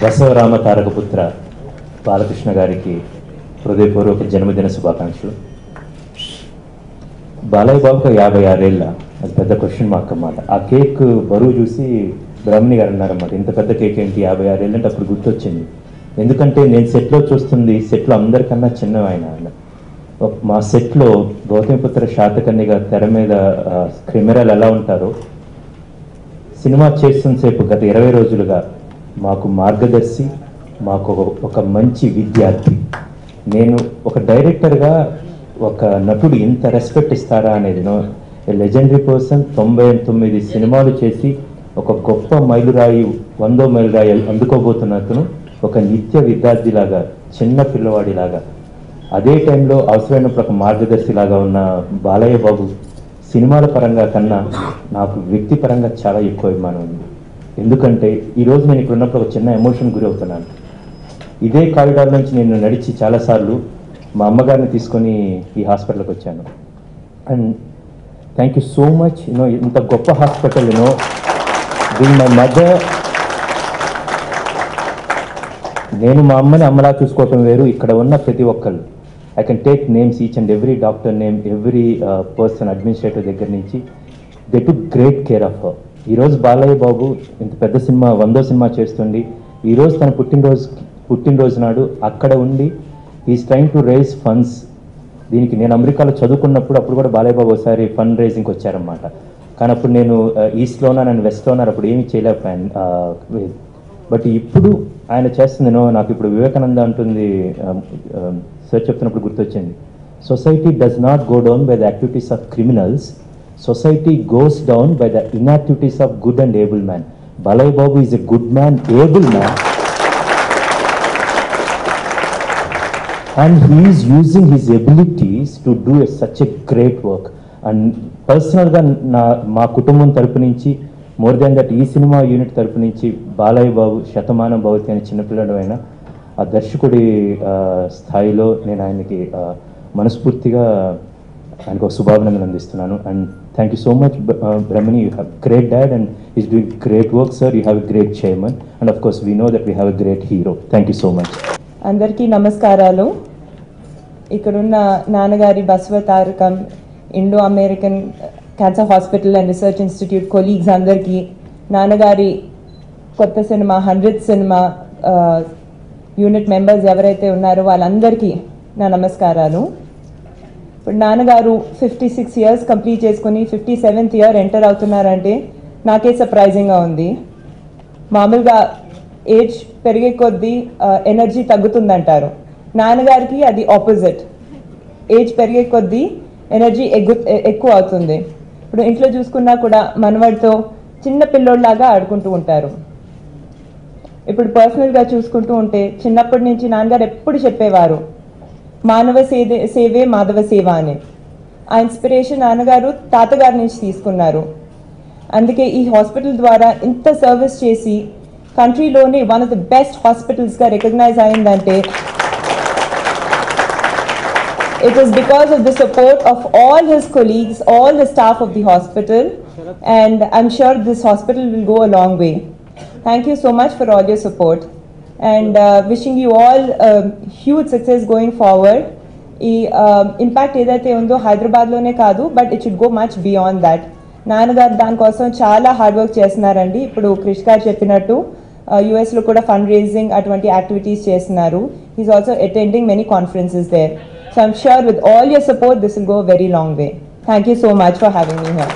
బసవరామ తారకపుత్ర బాలకృష్ణ గారికి హృదయపూర్వక జన్మదిన శుభాకాంక్షలు. బాలయ్య బాబుకు 56 ఏళ్ళ, అది పెద్ద క్వశ్చన్ మార్క్ అన్నమాట. ఆ కేక్ బరువు చూసి బ్రహ్మణి గారు అన్నారన్నమాట, ఇంత పెద్ద కేక్ ఏంటి 56 ఏళ్ళు అంటే అప్పుడు గుర్తొచ్చింది. ఎందుకంటే నేను సెట్లో చూస్తుంది, సెట్లో అందరికన్నా చిన్న ఆయన. మా సెట్లో గౌతమిపుత్ర శాతకర్ణిగా తెర మీద కెమెరాలు ఎలా ఉంటారో సినిమా చేస్తున్నసేపు గత 20 రోజులుగా మాకు మార్గదర్శి, మాకు ఒక మంచి విద్యార్థి. నేను ఒక డైరెక్టర్గా ఒక నటుడు ఇంత రెస్పెక్ట్ ఇస్తారా అనేది లెజెండరీ పర్సన్. 99 సినిమాలు చేసి ఒక గొప్ప మైలురాయి, 100వ మైలురాయి అందుకోబోతున్న అతను ఒక నిత్య విద్యార్థిలాగా, చిన్న పిల్లవాడిలాగా, అదే టైంలో అవసరమైనప్పుడు ఒక మార్గదర్శిలాగా ఉన్న బాలయ్య బాబు సినిమాల పరంగా కన్నా నాకు వ్యక్తిపరంగా చాలా ఎక్కువ అభిమానం ఉంది. ఎందుకంటే ఈరోజు నేను ఇక్కడ ఉన్నప్పుడు ఒక చిన్న ఎమోషన్ గురి అవుతున్నాను. ఇదే కారిడార్ నుంచి నేను నడిచి చాలాసార్లు మా అమ్మగారిని తీసుకొని ఈ హాస్పిటల్కి వచ్చాను. And thank you so much. ఇంత గొప్ప హాస్పిటల్ దీని మై మదర్. నేను మా అమ్మని అమ్మలా చూసుకోవటం వేరు, ఇక్కడ ఉన్న ప్రతి ఒక్కళ్ళు I can take names, each and every doctor name, every person, administrative దగ్గర నుంచి, they took great care of her. ఈరోజు బాలయ్య బాబు ఇంత పెద్ద సినిమా, 100వ సినిమా చేస్తుండి ఈరోజు తన పుట్టినరోజు నాడు అక్కడ ఉండి is trying to raise funds. దీనికి నేను అమెరికాలో చదువుకున్నప్పుడు అప్పుడు కూడా బాలయ్య బాబు ఒకసారి ఫండ్ రైజింగ్కి వచ్చారన్నమాట. కానీ అప్పుడు నేను ఈస్ట్లోనా, నేను వెస్ట్లోనా, అప్పుడు ఏమీ చేయలేకపోయాను. బట్ ఇప్పుడు ఆయన చేస్తుంది నాకు ఇప్పుడు వివేకానంద అంటుంది, సార్ చెప్తున్నప్పుడు గుర్తొచ్చింది, society does not go down by the activities of criminals, society goes down by the inactivities of good and able man. Balayya Babu is a good man, able man. and he is using his abilities to do such a great work. And పర్సనల్గా మా కుటుంబం తరపు నుంచి more than that ఈ cinema unit తరపు నుంచి బాలయ్య బాబు శతమానం భవతి అనే చిన్నపిల్లడు అయినా ఆ దర్శకుడి స్థాయిలో నేను ఆయనకి మనస్ఫూర్తిగా ఆయనకు ఒక శుభాభినందనలు అందిస్తున్నాను. And thank you so much Brahmani, you have great dad and is doing great work sir. You have a great chairman and of course we know that we have a great hero. Thank you so much. అందరికీ నమస్కారాలు. ఇక్కడున్న నాన్నగారి Basavatarakam Indo American cancer hospital and research institute colleagues అందరికీ, నాన్నగారి కొత్త cinema 100th cinema unit members ఎవరైతే ఉన్నారో వాళ్ళందరికీ నా నమస్కారాలు. ఇప్పుడు నాన్నగారు 56 years కంప్లీట్ చేసుకుని 57th year ఎంటర్ అవుతున్నారంటే నాకే సర్ప్రైజింగ్గా ఉంది. మామూలుగా ఏజ్ పెరిగే కొద్దీ ఎనర్జీ తగ్గుతుందంటారు. నాన్నగారికి అది ఆపోజిట్, ఏజ్ పెరిగే కొద్దీ ఎనర్జీ ఎక్కువ అవుతుంది. ఇప్పుడు ఇంట్లో చూసుకున్నా కూడా మనవాడితో చిన్న పిల్లోళ్ళలాగా ఆడుకుంటూ ఉంటారు. ఇప్పుడు పర్సనల్గా చూసుకుంటూ ఉంటే చిన్నప్పటి నుంచి నాన్నగారు ఎప్పుడు చెప్పేవారు మానవ సేవే మాధవ సేవ అని. ఆ ఇన్స్పిరేషన్ నాన్నగారు తాతగారి నుంచి తీసుకున్నారు. అందుకే ఈ హాస్పిటల్ ద్వారా ఇంత సర్వీస్ చేసి కంట్రీలోనే వన్ ఆఫ్ ద బెస్ట్ హాస్పిటల్స్గా రికగ్నైజ్ అయిందంటే it is because of the support of all his colleagues, all the staff of the hospital, and I'm sure this hospital will go a long way. Thank you so much for all your support, and wishing you all huge success going forward. ఈ impact ఏదైతే ఉందో హైదరాబాద్లోనే కాదు, but it should go much beyond that. నాన్నగారు దానికోసం చాలా hard work చేస్తున్నారండి. ఇప్పుడు క్రిష్ గారు చెప్పినట్టు యుఎస్లో కూడా ఫండ్ రేజింగ్ అటువంటి యాక్టివిటీస్ చేస్తున్నారు. He's also attending many conferences there. So I'm sure with all your support, this will go a very long way. Thank you so much for having me here.